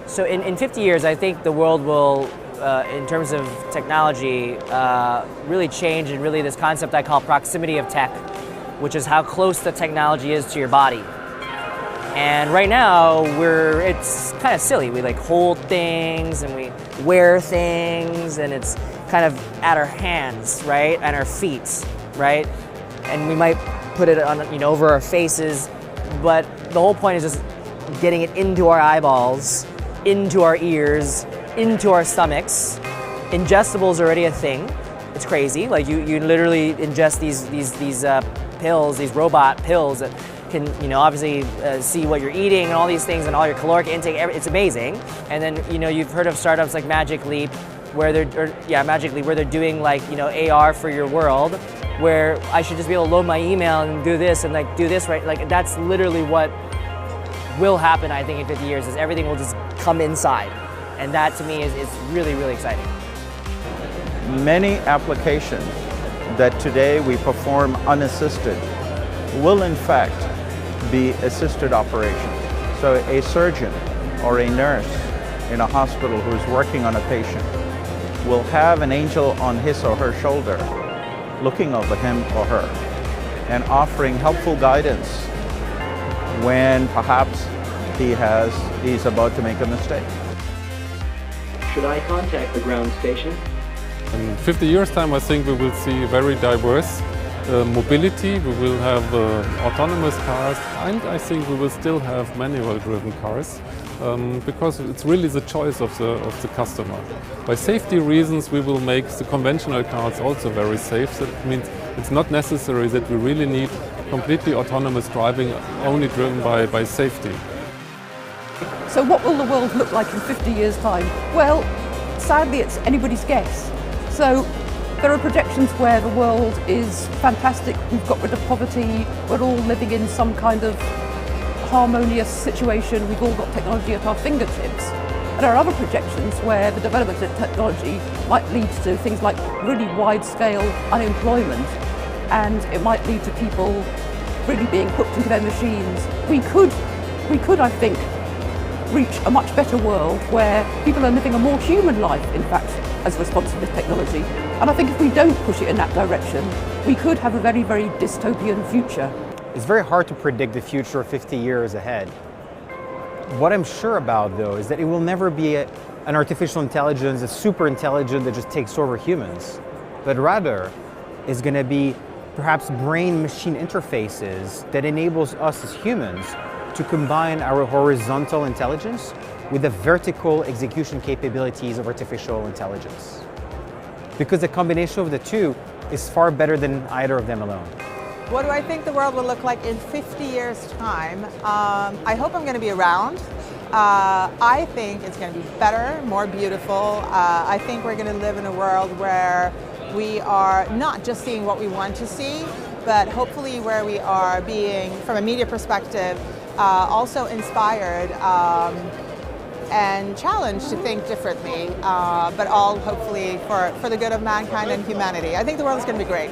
So in 50 years, I think the world will, in terms of technology, really change, and really this concept I call proximity of tech, which is how close the technology is to your body. And right now, it's kind of silly. We like hold things and we wear things, and it's kind of at our hands, right? And our feet, right? And we might put it on, over our faces, but the whole point is just getting it into our eyeballs, into our ears, into our stomachs. Ingestibles are already a thing. It's crazy. Like you literally ingest these pills, these robot pills that can, obviously see what you're eating and all these things and all your caloric intake. It's amazing. And then, you've heard of startups like Magic Leap, where they're doing like, AR for your world, where I should just be able to load my email and do this and like do this, right? Like that's literally what will happen, I think, in 50 years, is everything will just come inside. And that to me is really, really exciting. Many applications that today we perform unassisted will in fact be assisted operations. So a surgeon or a nurse in a hospital who's working on a patient will have an angel on his or her shoulder looking over him or her and offering helpful guidance when perhaps he's about to make a mistake. Should I contact the ground station? In 50 years' time, I think we will see very diverse mobility. We will have autonomous cars, and I think we will still have manual-driven cars, because it's really the choice of the customer. By safety reasons, we will make the conventional cars also very safe. That means it's not necessary that we really need completely autonomous driving, only driven by safety. So what will the world look like in 50 years' time? Well, sadly it's anybody's guess. So there are projections where the world is fantastic, we've got rid of poverty, we're all living in some kind of harmonious situation, we've all got technology at our fingertips. And there are other projections where the development of technology might lead to things like really wide-scale unemployment, and it might lead to people really being hooked into their machines. We could, I think, reach a much better world where people are living a more human life, in fact, as a response to this technology. And I think if we don't push it in that direction, we could have a very, very dystopian future. It's very hard to predict the future 50 years ahead. What I'm sure about, though, is that it will never be an artificial intelligence, a super intelligence that just takes over humans, but rather is going to be perhaps brain-machine interfaces that enables us as humans to combine our horizontal intelligence with the vertical execution capabilities of artificial intelligence. Because the combination of the two is far better than either of them alone. What do I think the world will look like in 50 years' time? I hope I'm going to be around. I think it's going to be better, more beautiful. I think we're going to live in a world where we are not just seeing what we want to see, but hopefully where we are being, from a media perspective, also inspired and challenged to think differently, but all hopefully for the good of mankind and humanity. I think the world is going to be great.